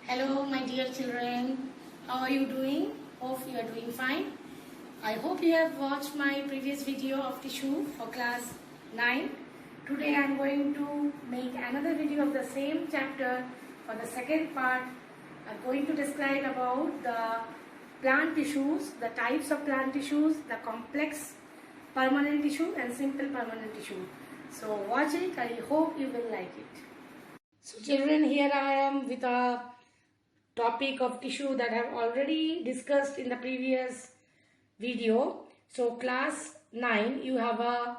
Hello my dear children, how are you doing? Hope you are doing fine. I hope you have watched my previous video of tissue for class 9. Today I am going to make another video of the same chapter for the second part. I am going to describe about the plant tissues, the types of plant tissues, the complex permanent tissue and simple permanent tissue. So watch it, I hope you will like it. So children, here I am with a topic of tissue that I have already discussed in the previous video. So class 9 you have a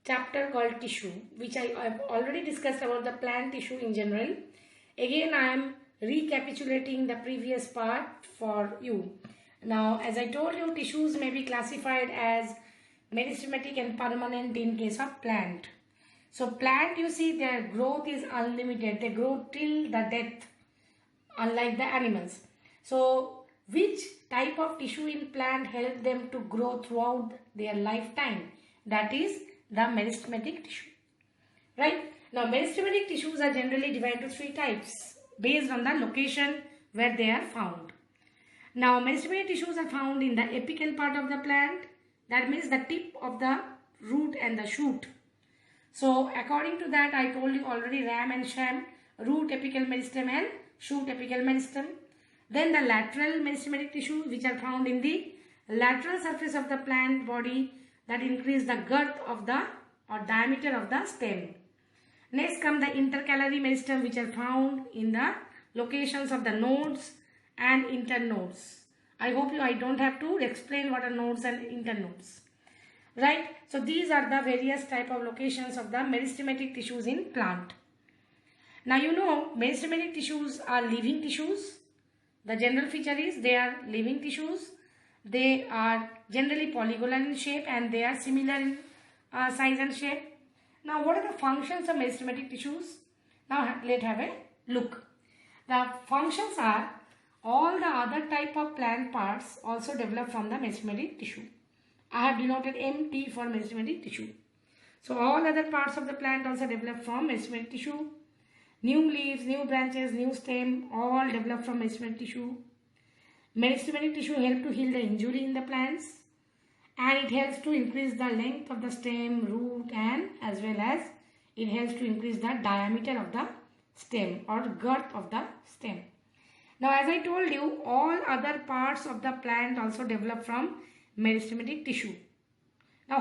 chapter called tissue, which I have already discussed about the plant tissue in general. Again I am recapitulating the previous part for you. Now as I told you, tissues may be classified as meristematic and permanent in case of plant. So plant, you see, their growth is unlimited. They grow till the death, unlike the animals. So which type of tissue in plant help them to grow throughout their lifetime? That is the meristematic tissue. Right? Now meristematic tissues are generally divided into three types based on the location where they are found. Now meristematic tissues are found in the apical part of the plant. That means the tip of the root and the shoot. So according to that, I told you already, ram and sham, root apical meristem and shoot apical meristem. Then the lateral meristematic tissue, which are found in the lateral surface of the plant body, that increase the girth of the or diameter of the stem. Next come the intercalary meristem, which are found in the locations of the nodes and internodes. I hope I don't have to explain what are nodes and internodes. Right? So these are the various type of locations of the meristematic tissues in plant. Now you know meristematic tissues are living tissues. The general feature is they are living tissues. They are generally polygonal in shape and they are similar in size and shape. Now what are the functions of meristematic tissues? Now let's have a look. The functions are all the other type of plant parts also develop from the meristematic tissue. I have denoted MT for meristematic tissue. So all other parts of the plant also develop from meristematic tissue. New leaves, new branches, new stem, all develop from meristematic tissue. Meristematic tissue help to heal the injury in the plants, and it helps to increase the length of the stem, root, and as well as it helps to increase the diameter of the stem or girth of the stem. Now as I told you, all other parts of the plant also develop from meristematic tissue. Now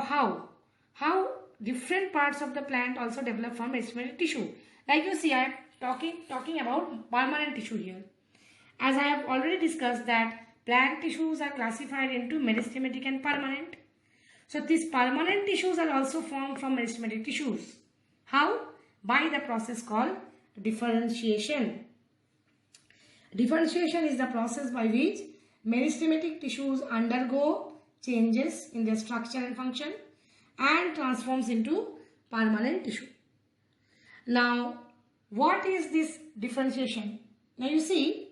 how different parts of the plant also develop from meristematic tissue? Like you see, I am talking about permanent tissue here. As I have already discussed that plant tissues are classified into meristematic and permanent. So these permanent tissues are also formed from meristematic tissues. How? By the process called differentiation. Differentiation is the process by which meristematic tissues undergo changes in their structure and function and transforms into permanent tissue. Now, what is this differentiation? Now you see,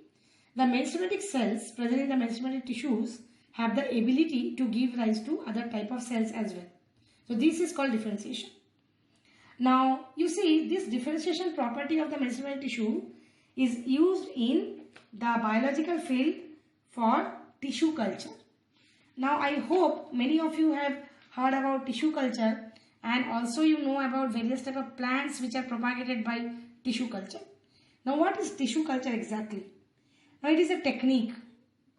the meristematic cells present in the meristematic tissues have the ability to give rise to other type of cells as well. So this is called differentiation. Now you see, this differentiation property of the meristematic tissue is used in the biological field for tissue culture. Now I hope many of you have heard about tissue culture, and also you know about various type of plants which are propagated by tissue culture. Now what is tissue culture exactly? Now it is a technique.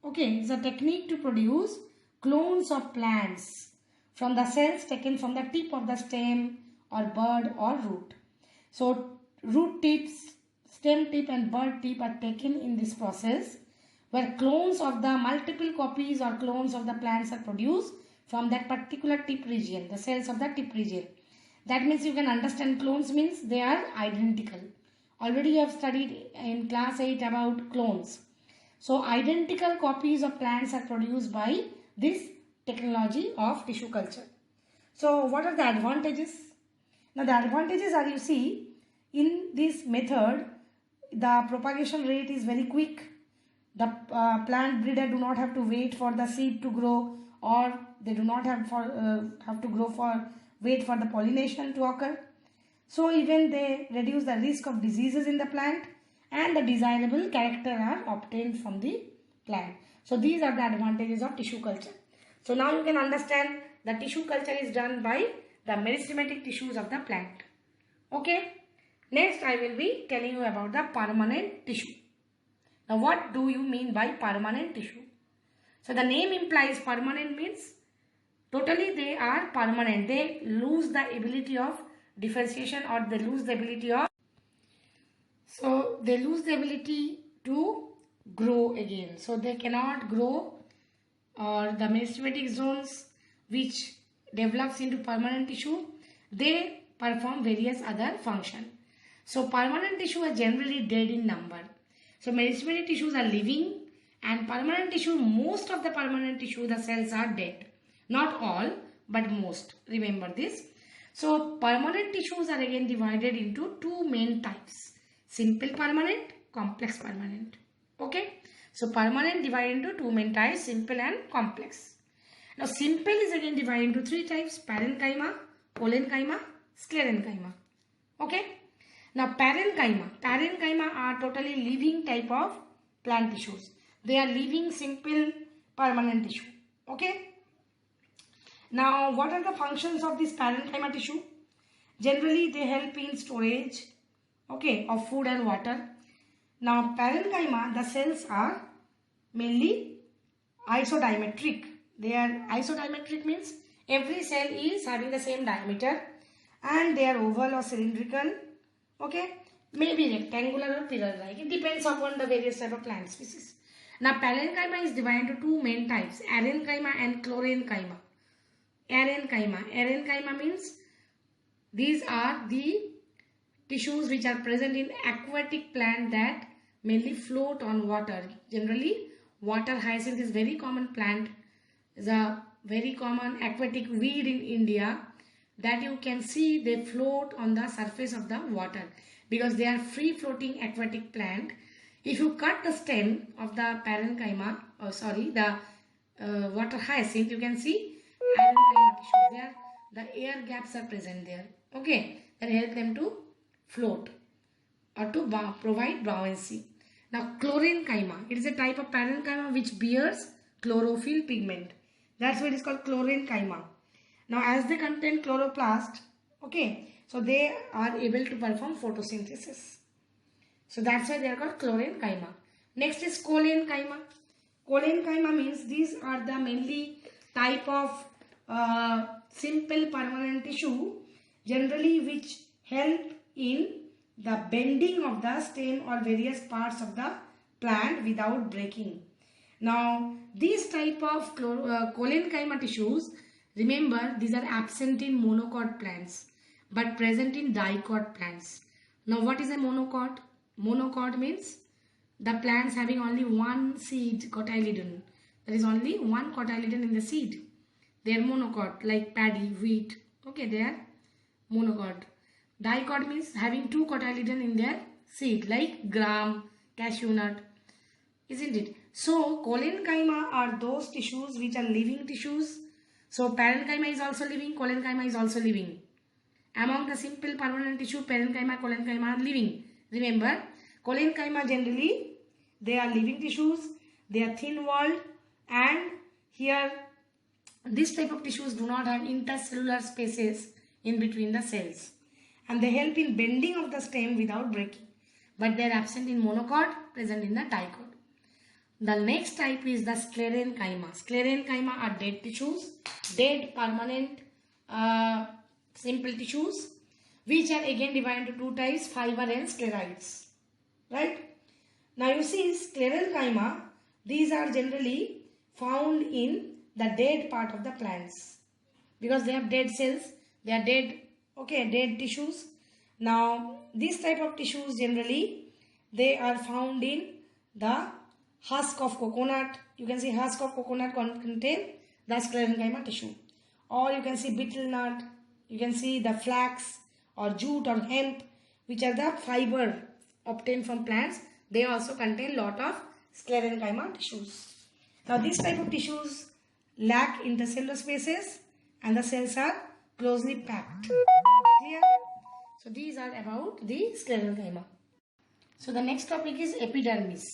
Okay, it's a technique to produce clones of plants from the cells taken from the tip of the stem or bud or root. So root tips, stem tip and bud tip are taken in this process, where clones of the multiple copies or clones of the plants are produced from that particular tip region, the cells of the tip region. That means you can understand clones means they are identical. Already you have studied in class 8 about clones. So identical copies of plants are produced by this technology of tissue culture. So what are the advantages? Now the advantages are, you see, in this method the propagation rate is very quick. The plant breeder do not have to wait for the seed to grow, or they do not have to wait for the pollination to occur. So even they reduce the risk of diseases in the plant, and the desirable character are obtained from the plant. So these are the advantages of tissue culture. So now you can understand the tissue culture is done by the meristematic tissues of the plant. Okay. Next I will be telling you about the permanent tissue. Now what do you mean by permanent tissue? So the name implies permanent means totally they are permanent. They lose the ability of differentiation, or they lose the ability of to grow again. So they cannot grow, or the meristematic zones which develops into permanent tissue, they perform various other function. So permanent tissue are generally dead in number. So meristematic tissues are living, and permanent tissue, most of the permanent tissue, the cells are dead. Not all, but most. Remember this. So permanent tissues are again divided into two main types: simple permanent, complex permanent. Okay. So permanent divided into two main types: simple and complex. Now simple is again divided into three types: parenchyma, collenchyma, sclerenchyma. Okay. Now parenchyma are totally living type of plant tissues. They are living simple permanent tissue. Okay. Now what are the functions of this parenchyma tissue? Generally they help in storage, okay, of food and water. Now parenchyma, the cells are mainly isodiametric. They are isodiametric means every cell is having the same diameter, and they are oval or cylindrical, okay, maybe rectangular or pillar-like. It depends upon the various type of plant species. Now parenchyma is divided into two main types: arenchyma and chlorenchyma. Arenchyma means these are the tissues which are present in aquatic plant that mainly float on water. Generally, water hyacinth is very common plant. Is a very common aquatic weed in India that you can see they float on the surface of the water because they are free floating aquatic plant. If you cut the stem of the parenchyma, the water hyacinth, you can see parenchyma tissue there. The air gaps are present there. Okay, that help them to float or to provide buoyancy. Now chlorenchyma, it is a type of parenchyma which bears chlorophyll pigment. That's why it is called chlorenchyma. Now as they contain chloroplast, okay, so they are able to perform photosynthesis. So that's why they are called chlorenchyma. Next is collenchyma. Collenchyma means these are the mainly type of simple permanent tissue, generally which help in the bending of the stem or various parts of the plant without breaking. Now these type of collenchyma tissues, remember these are absent in monocot plants but present in dicot plants. Now what is a monocot? Monocot means the plants having only one seed cotyledon. There is only one cotyledon in the seed. They are monocot, like paddy, wheat. Okay, they are monocot. Dicot means having two cotyledon in their seed, like gram, cashew nut. Isn't it? So collenchyma are those tissues which are living tissues. So parenchyma is also living, collenchyma is also living. Among the simple permanent tissue, parenchyma, collenchyma are living. Remember, collenchyma generally they are living tissues. They are thin walled, and here this type of tissues do not have intercellular spaces in between the cells, and they help in bending of the stem without breaking, but they are absent in monocot, present in the dicot. The next type is the sclerenchyma. Sclerenchyma are dead tissues, dead permanent simple tissues, which are again divided into two types: fiber and sclerites. Right? Now you see sclerenchyma, these are generally found in the dead part of the plants because they have dead cells, they are dead, okay, dead tissues. Now this type of tissues generally they are found in the husk of coconut. You can see husk of coconut contain the sclerenchyma tissue, or you can see betel nut, you can see the flax or jute or hemp, which are the fiber obtained from plants. They also contain lot of sclerenchyma tissues. Now this type of tissues lack intercellular spaces and the cells are closely packed. Clear? So these are about the sclerenchyma. So the next topic is epidermis.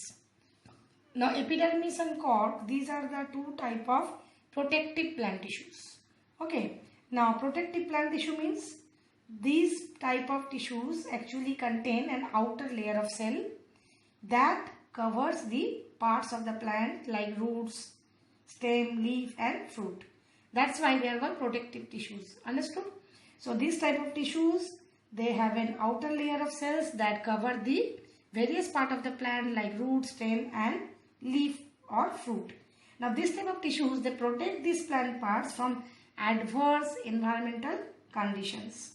Now epidermis and cork, these are the two type of protective plant tissues. Okay. Now protective plant tissue means these type of tissues actually contain an outer layer of cell that covers the parts of the plant like roots, stem, leaf and fruit. That's why they are called protective tissues. Understood? So these type of tissues, they have an outer layer of cells that cover the various part of the plant like root, stem and leaf or fruit. Now this type of tissues, they protect these plant parts from adverse environmental conditions.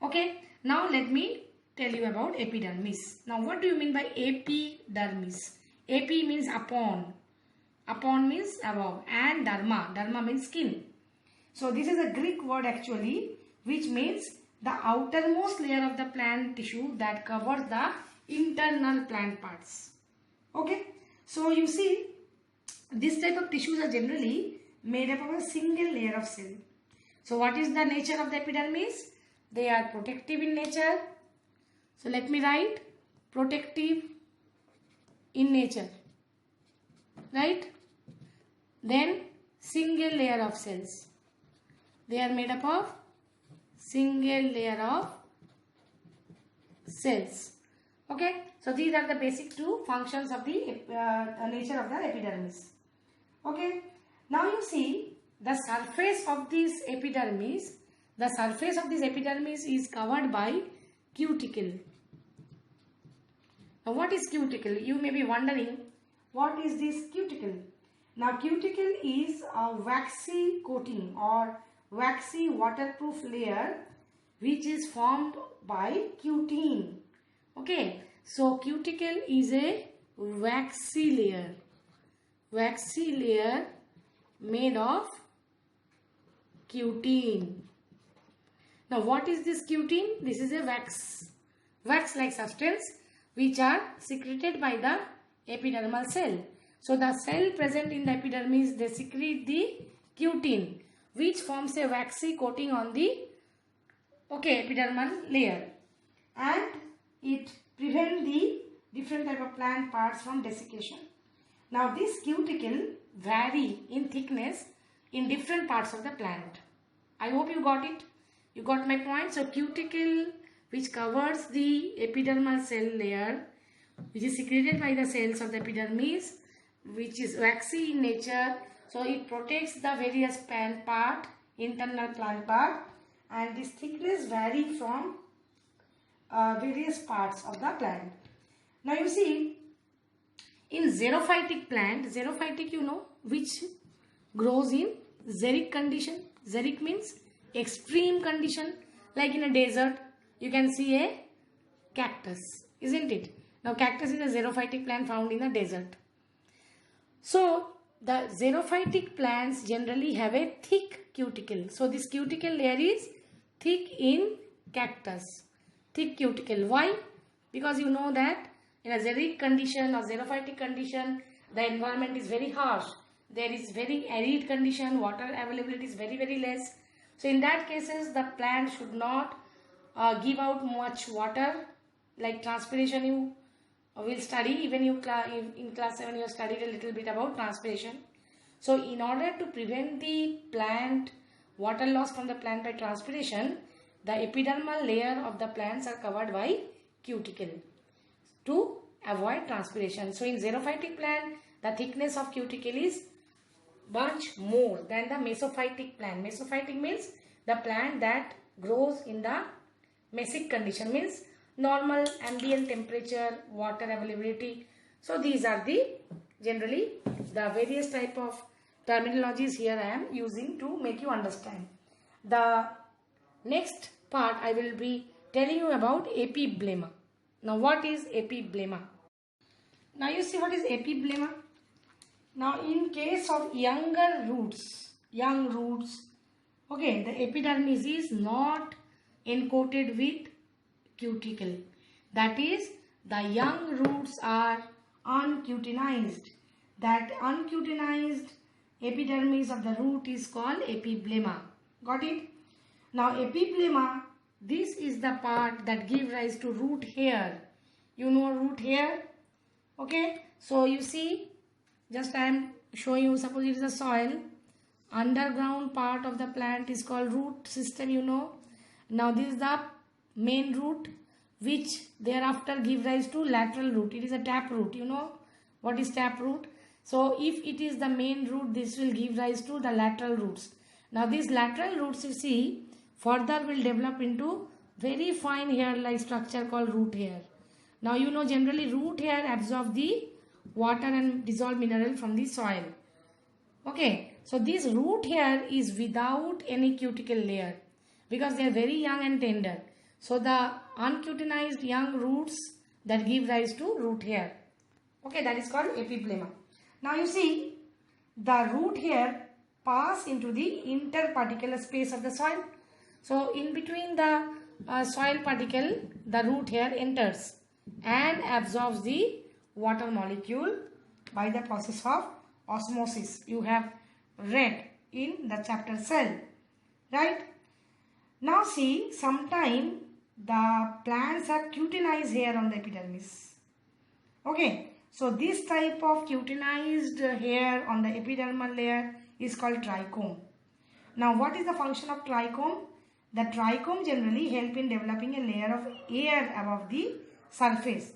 Okay, now let me tell you about epidermis. Now what do you mean by epidermis? Epi means upon. Upon means above and derma. Derma means skin. So this is a Greek word actually, which means the outermost layer of the plant tissue that covers the internal plant parts. Okay. So you see, this type of tissues are generally made up of a single layer of cell. So what is the nature of the epidermis? They are protective in nature. So let me write protective in nature. Right? Then single layer of cells. They are made up of single layer of cells. Okay. So these are the basic two functions of the nature of the epidermis. Okay. Now you see the surface of this epidermis. The surface of this epidermis is covered by cuticle. Now what is cuticle? You may be wondering, what is this cuticle? Now cuticle is a waxy coating or waxy waterproof layer which is formed by cutin. Okay, so cuticle is a waxy layer. Waxy layer made of cutin. Now what is this cutin? This is a wax like substance which are secreted by the epidermal cell. So the cell present in the epidermis, they secrete the cutin which forms a waxy coating on the epidermal layer, and it prevents the different type of plant parts from desiccation. Now this cuticle vary in thickness in different parts of the plant. I hope you got it. You got my point? So cuticle which covers the epidermal cell layer, which is secreted by the cells of the epidermis, which is waxy in nature. So it protects the various plant part, internal plant part, and this thickness vary from various parts of the plant. Now you see, in xerophytic plant, xerophytic you know, which grows in xeric condition. Xeric means extreme condition, like in a desert you can see a cactus, isn't it? Now cactus is a xerophytic plant found in the desert. So the xerophytic plants generally have a thick cuticle. So this cuticle layer is thick in cactus, thick cuticle. Why? Because you know that in a xeric condition or xerophytic condition, the environment is very harsh. There is very arid condition, water availability is very less. So in that cases, the plant should not give out much water, like transpiration you will study. Even you in class 7 you have studied a little bit about transpiration. So in order to prevent the plant water loss from the plant by transpiration, the epidermal layer of the plants are covered by cuticle to avoid transpiration. So in xerophytic plant, the thickness of cuticle is much more than the mesophytic plant. Mesophytic means the plant that grows in the mesic condition, means normal ambient temperature, water availability. So these are the generally the various type of terminologies here I am using to make you understand. The next part I will be telling you about epiblema. Now what is epiblema? Now you see what is epiblema. Now in case of young roots, okay, the epidermis is not encoded with cuticle. That is, the young roots are uncutinized. That uncutinized epidermis of the root is called epiblema. Got it? Now epiblema, this is the part that gives rise to root hair. you know root hair. Okay, so you see, just I am showing you, suppose it is a soil, underground part of the plant is called root system, you know. Now this is the main root, which thereafter give rise to lateral root. It is a tap root, you know what is tap root. So if it is the main root, this will give rise to the lateral roots. Now these lateral roots, you see, further will develop into very fine hair like structure called root hair. Now you know generally root hair absorb the water and dissolved mineral from the soil. Okay, so this root hair is without any cuticle layer because they are very young and tender. So the uncutinized young roots that give rise to root hair. Okay, that is called epiplema. Now you see, the root hair pass into the interparticular space of the soil. So in between the soil particle, the root hair enters and absorbs the water molecule by the process of osmosis. You have read in the chapter cell, right? Now see, sometime the plants have cutinized hair on the epidermis. Okay, so this type of cutinized hair on the epidermal layer is called trichome. Now what is the function of trichome? The trichome generally help in developing a layer of air above the surface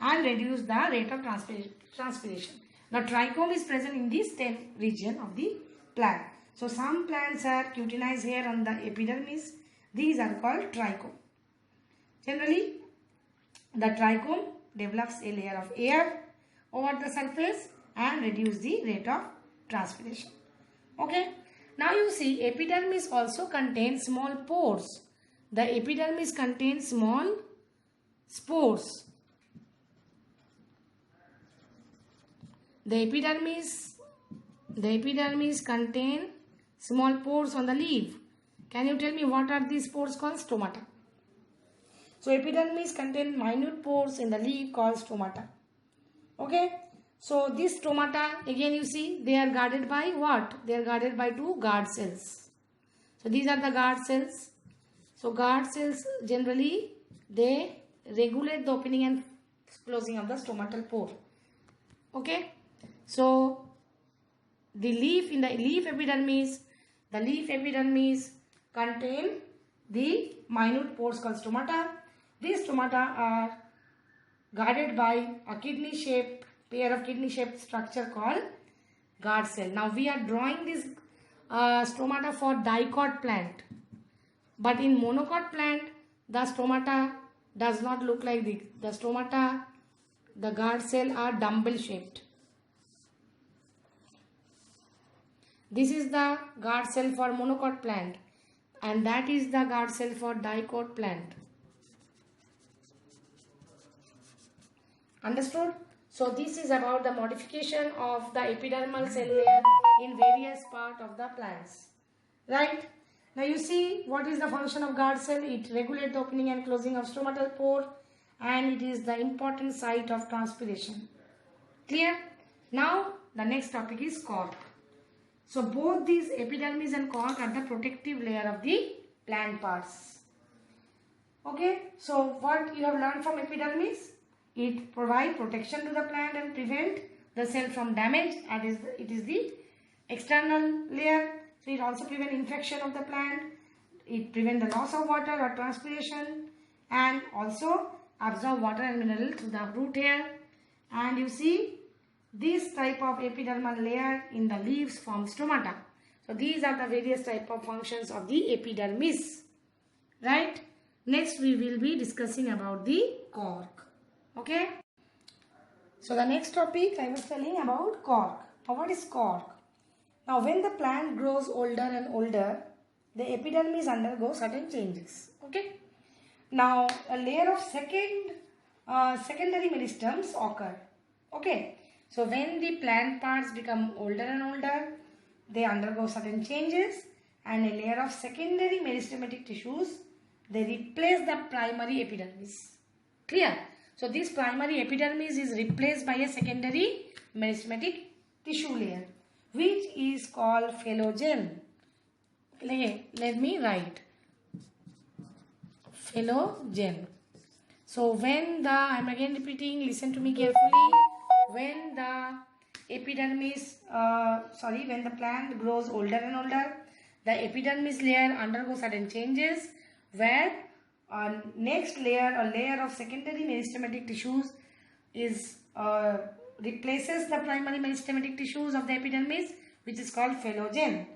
and reduce the rate of transpiration. Now trichome is present in the stem region of the plant. So some plants have cutinized hair on the epidermis. These are called trichome. Generally, the trichome develops a layer of air over the surface and reduce the rate of transpiration. Okay. Now you see, epidermis also contains small pores. The epidermis contains small spores. The epidermis contain small pores on the leaf. Can you tell me what are these pores called? Stomata. So epidermis contain minute pores in the leaf called stomata. Okay. So these stomata, again you see, they are guarded by what? They are guarded by two guard cells. So these are the guard cells. So guard cells generally, they regulate the opening and closing of the stomatal pore. Okay. So the leaf, in the leaf epidermis contain the minute pores called stomata. These stomata are guarded by a pair of kidney shaped structure called guard cell. Now we are drawing this stomata for dicot plant, but in monocot plant the stomata does not look like this. The stomata, the guard cell are dumbbell shaped. This is the guard cell for monocot plant and that is the guard cell for dicot plant. Understood? So this is about the modification of the epidermal cell layer in various parts of the plants. Right? Now you see, what is the function of guard cell? It regulates the opening and closing of stomatal pore and it is the important site of transpiration. Clear? Now the next topic is cork. So both these epidermis and cork are the protective layer of the plant parts. Okay? So what you have learned from epidermis? It provides protection to the plant and prevent the cell from damage. It is the external layer. So it also prevents infection of the plant. It prevents the loss of water or transpiration and also absorb water and mineral through the root hair. And you see, this type of epidermal layer in the leaves forms stomata. So these are the various type of functions of the epidermis. Right? Next we will be discussing about the cork. Okay. So the next topic I was telling about cork. Now what is cork? Now when the plant grows older and older, the epidermis undergoes certain changes. Okay. Now a layer of secondary meristems occur. Okay. So when the plant parts become older and older, they undergo certain changes and a layer of secondary meristematic tissues, they replace the primary epidermis. Clear? So this primary epidermis is replaced by a secondary meristematic tissue layer, which is called phelogen. Let me write. Phelogen. So when the, I am again repeating, listen to me carefully. When the epidermis, when the plant grows older and older, the epidermis layer undergoes certain changes where next layer, a layer of secondary meristematic tissues is replaces the primary meristematic tissues of the epidermis, which is called phelogen.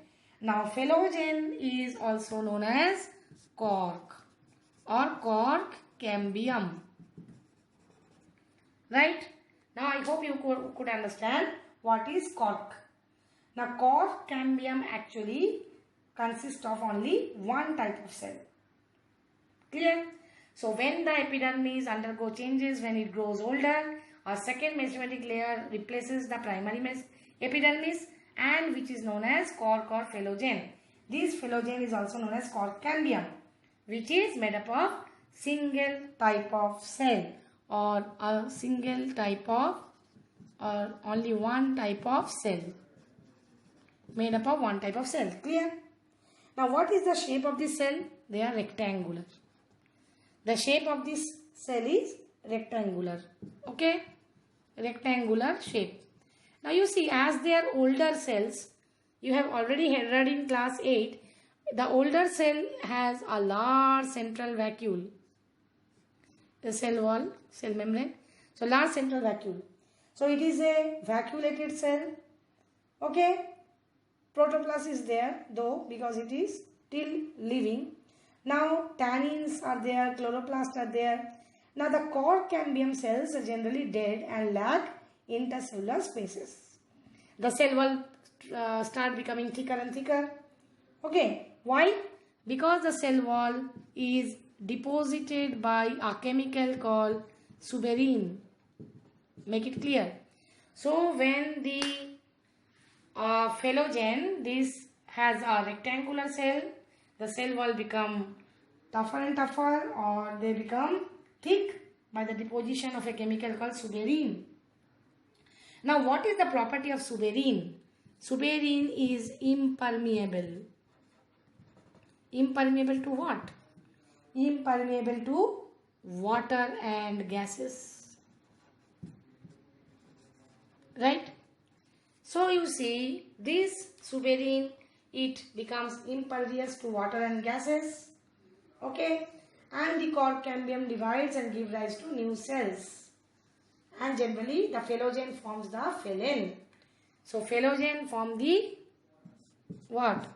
Now phelogen is also known as cork or cork cambium. Right? Now I hope you could understand what is cork. Now cork cambium actually consists of only one type of cell. Clear? So when the epidermis undergo changes, when it grows older, a second meristematic layer replaces the primary epidermis, and which is known as cork or phelogen. This phelogen is also known as cork cambium, which is made up of single type of cell or a single type of or only one type of cell. Made up of one type of cell. Clear? Now what is the shape of this cell? They are rectangular. The shape of this cell is rectangular. Okay? Rectangular shape. Now you see, as they are older cells, you have already read in class 8, the older cell has a large central vacuole. The cell wall, cell membrane. So large central vacuole. So it is a vacuolated cell. Okay? Protoplasm is there though, because it is still living. Now tannins are there, chloroplasts are there. Now the cork cambium cells are generally dead and lack intercellular spaces. The cell wall start becoming thicker and thicker. Okay, why? Because the cell wall is deposited by a chemical called suberin. Make it clear. So when the phelogen, this has a rectangular cell, the cell wall become tougher and tougher, or they become thick by the deposition of a chemical called suberin. Now what is the property of suberin? Suberin is impermeable. Impermeable to what? Impermeable to water and gases. Right? So you see, this suberin, it becomes impervious to water and gases. Okay? And the cork cambium divides and gives rise to new cells. And generally the phelogen forms the phelen. So phelogen form the what?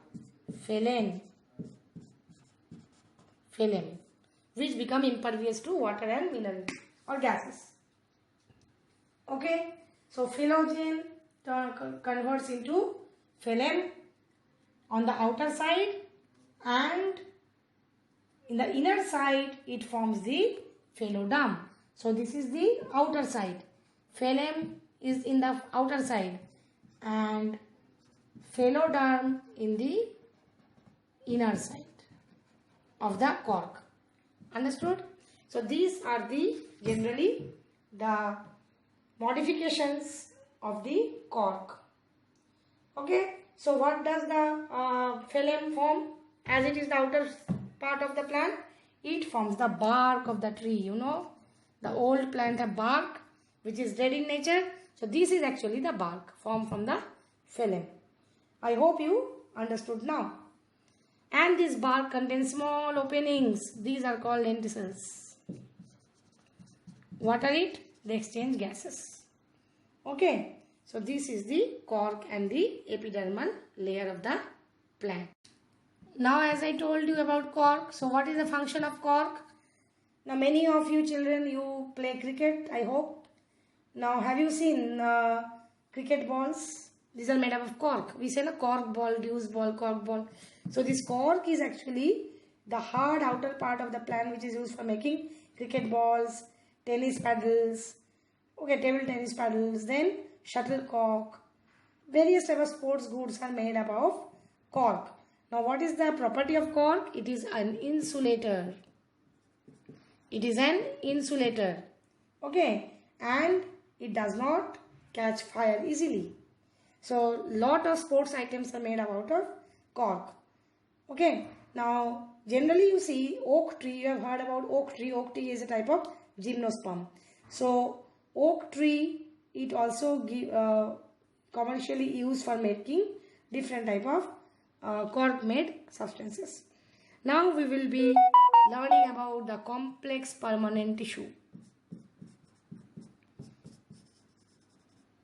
Phelen. Phlegm, which become impervious to water and mineral or gases. Okay, so phelogen converts into phlegm on the outer side, and in the inner side it forms the pheloderm. So this is the outer side. Phlegm is in the outer side and pheloderm in the inner side of the cork. Understood? So these are the generally the modifications of the cork. Okay, so what does the phlegm form? As it is the outer part of the plant, it forms the bark of the tree. You know, the old plant have bark which is dead in nature. So this is actually the bark formed from the phlegm. I hope you understood now. And this bark contains small openings. These are called lenticels. What are it? They exchange gases. Okay. So this is the cork and the epidermal layer of the plant. Now as I told you about cork. So what is the function of cork? Now many of you children, you play cricket, I hope. Now have you seen cricket balls? These are made up of cork. We say a cork ball, deuce ball, cork ball. So this cork is actually the hard outer part of the plant which is used for making cricket balls, tennis paddles, okay, table tennis paddles, then shuttlecock. Various type of sports goods are made up of cork. Now what is the property of cork? It is an insulator. It is an insulator. Okay, and it does not catch fire easily. So lot of sports items are made out of cork. Okay, now generally you see oak tree, you have heard about oak tree. Oak tree is a type of gymnosperm. So oak tree, it also commercially used for making different type of cork made substances. Now we will be learning about the complex permanent tissue.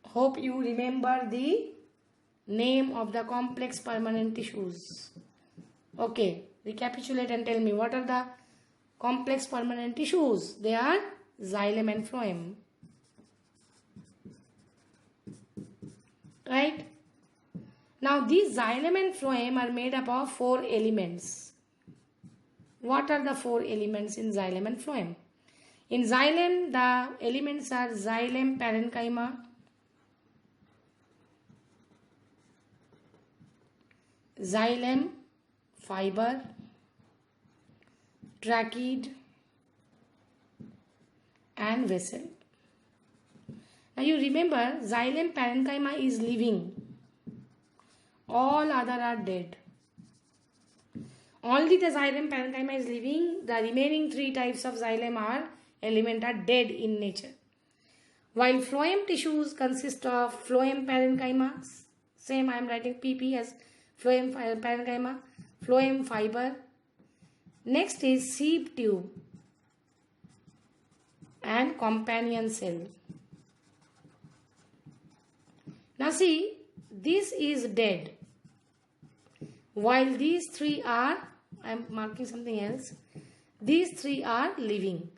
Hope you remember the name of the complex permanent tissues. Okay, recapitulate and tell me what are the complex permanent tissues. They are xylem and phloem. Right? Now these xylem and phloem are made up of 4 elements. What are the 4 elements in xylem and phloem? In xylem, the elements are xylem parenchyma, xylem fiber, trachea, and vessel. Now you remember, xylem parenchyma is living. All other are dead. Only the xylem parenchyma is living. The remaining 3 types of xylem element are dead in nature. While phloem tissues consist of phloem parenchyma, same I am writing PP as phloem parenchyma, phloem fiber. Next is seed tube and companion cell. Now see, this is dead. While these 3 are, I am marking something else, these 3 are living.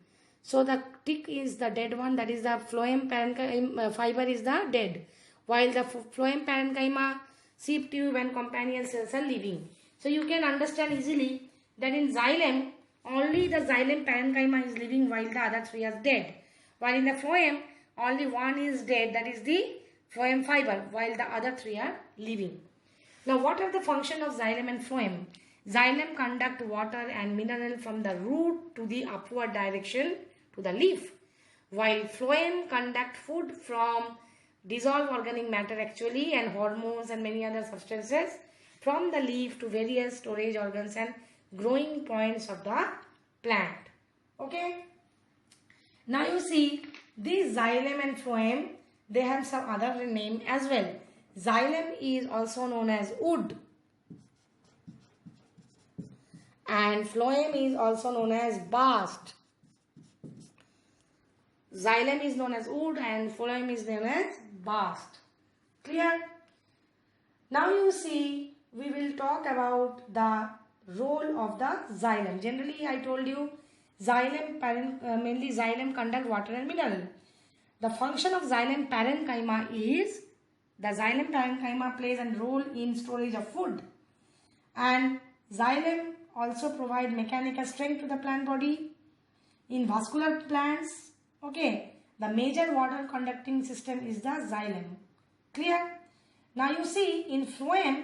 So the tick is the dead one, that is the phloem parenchyma fiber is the dead. While the phloem parenchyma, seed tube and companion cells are living. So you can understand easily that in xylem, only the xylem parenchyma is living while the other 3 are dead. While in the phloem, only one is dead, that is the phloem fiber, while the other 3 are living. Now what are the function of xylem and phloem? Xylem conduct water and mineral from the root to the upward direction to the leaf, while phloem conduct food from dissolved organic matter actually and hormones and many other substances from the leaf to various storage organs and growing points of the plant. Okay. Now you see these xylem and phloem, they have some other name as well. Xylem is also known as wood and phloem is also known as bast. Xylem is known as wood and phloem is known as bast. Clear? Now you see, we will talk about the role of the xylem. Generally, I told you xylem mainly xylem conduct water and mineral. The function of xylem parenchyma is the xylem parenchyma plays a role in storage of food, and xylem also provide mechanical strength to the plant body. In vascular plants, okay, the major water conducting system is the xylem. Clear? Now you see in phloem,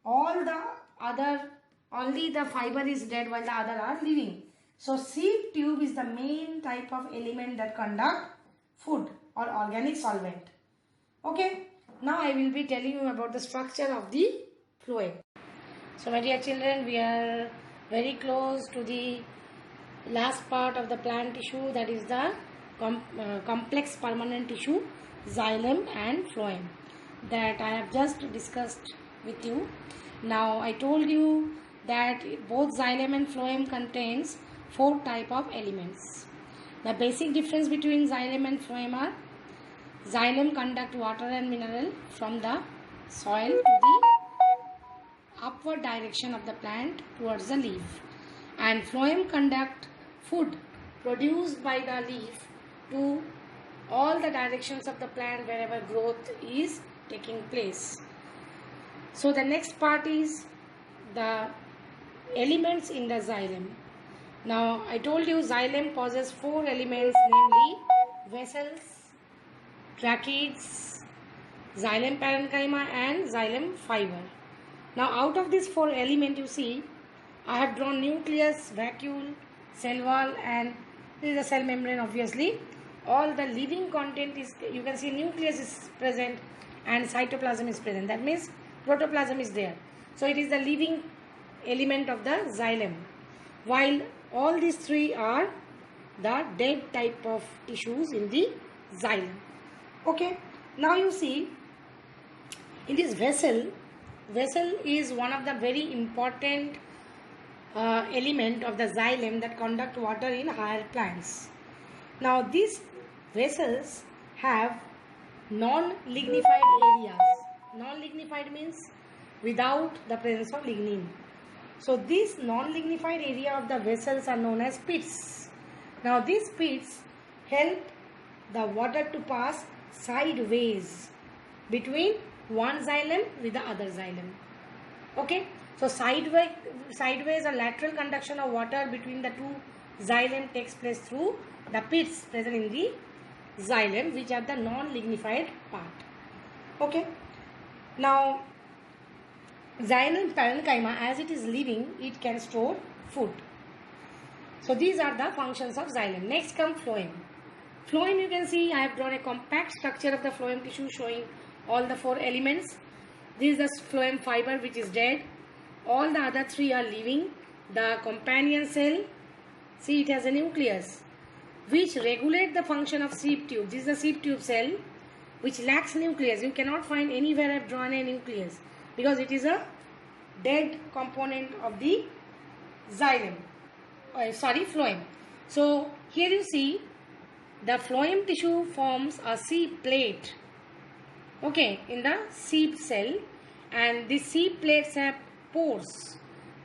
all the other, only the fiber is dead while the other are living. So seed tube is the main type of element that conduct food or organic solvent. Okay. Now I will be telling you about the structure of the phloem. So my dear children, we are very close to the last part of the plant tissue, that is the complex permanent tissue, xylem and phloem, that I have just discussed with you. Now I told you that both xylem and phloem contains 4 type of elements. The basic difference between xylem and phloem are: xylem conduct water and mineral from the soil to the upward direction of the plant towards the leaf, and phloem conduct food produced by the leaf to all the directions of the plant wherever growth is taking place. So the next part is the elements in the xylem. Now I told you xylem possesses 4 elements, namely vessels, tracheids, xylem parenchyma and xylem fiber. Now out of these 4 elements, you see I have drawn nucleus, vacuole, cell wall, and this is the cell membrane. Obviously all the living content is, you can see nucleus is present and cytoplasm is present, that means protoplasm is there. So it is the living element of the xylem, while all these 3 are the dead type of tissues in the xylem. Okay, now you see in this vessel is one of the very important element of the xylem that conduct water in higher plants. Now these vessels have non-lignified areas. Non-lignified means without the presence of lignin. So these non-lignified area of the vessels are known as pits. Now these pits help the water to pass sideways between one xylem with the other xylem. Okay, so sideways or lateral conduction of water between the two xylem takes place through the pits present in the xylem, which are the non-lignified part. Okay, now xylem parenchyma, as it is living, it can store food. So these are the functions of xylem. Next comes phloem. Phloem, you can see I have drawn a compact structure of the phloem tissue showing all the 4 elements. This is the phloem fiber, which is dead. All the other 3 are living. The companion cell, see, it has a nucleus which regulate the function of seep tube. This is the seep tube cell which lacks nucleus. You cannot find anywhere I have drawn a nucleus because it is a dead component of the xylem. Phloem. So here you see the phloem tissue forms a seep plate, okay, in the seep cell, and the seep plates have pores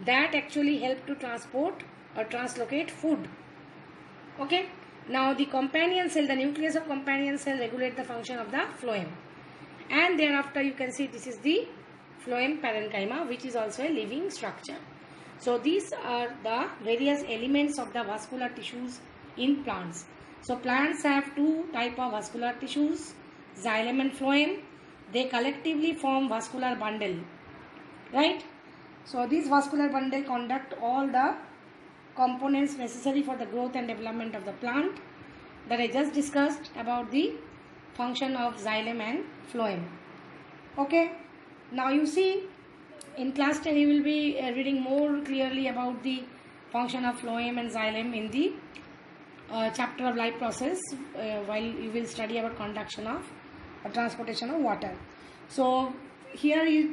that actually help to transport or translocate food. Okay, now the companion cell, the nucleus of companion cell regulate the function of the phloem, and thereafter you can see this is the phloem parenchyma, which is also a living structure. So these are the various elements of the vascular tissues in plants. So plants have 2 types of vascular tissues, xylem and phloem. They collectively form vascular bundle, right? So this vascular bundle conduct all the components necessary for the growth and development of the plant that I just discussed about the function of xylem and phloem. Okay, now you see in class 10 you will be reading more clearly about the function of phloem and xylem in the chapter of life process while you will study about conduction of transportation of water. So here is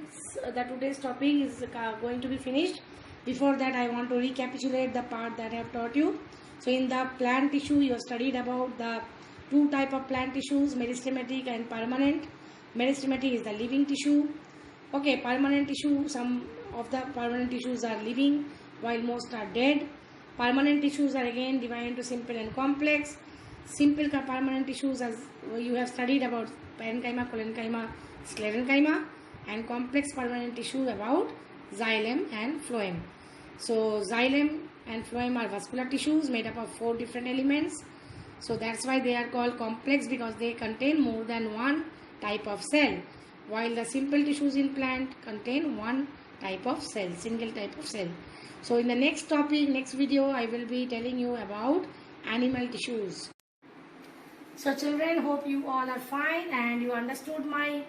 the today's topic is going to be finished. Before that, I want to recapitulate the part that I have taught you. So in the plant tissue, you have studied about the 2 types of plant tissues, meristematic and permanent. Meristematic is the living tissue. Okay, permanent tissue, some of the permanent tissues are living while most are dead. Permanent tissues are again divided into simple and complex. Simple permanent tissues, as you have studied about parenchyma, collenchyma, sclerenchyma, and complex permanent tissue about xylem and phloem. So xylem and phloem are vascular tissues made up of 4 different elements. So that's why they are called complex, because they contain more than one type of cell, while the simple tissues in plant contain one type of cell, single type of cell. So in the next topic, next video, I will be telling you about animal tissues. So children, hope you all are fine and you understood my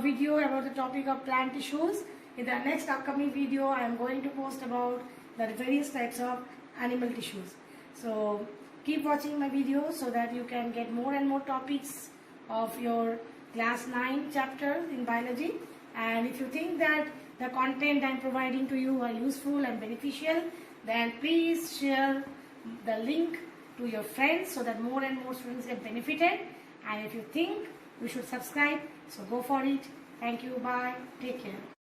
video about the topic of plant tissues. In the next upcoming video, I am going to post about the various types of animal tissues. So keep watching my videos so that you can get more and more topics of your class 9 chapter in biology. And if you think that the content I am providing to you are useful and beneficial, then please share the link to your friends so that more and more students get benefited. And if you think you should subscribe, so go for it. Thank you. Bye. Take care.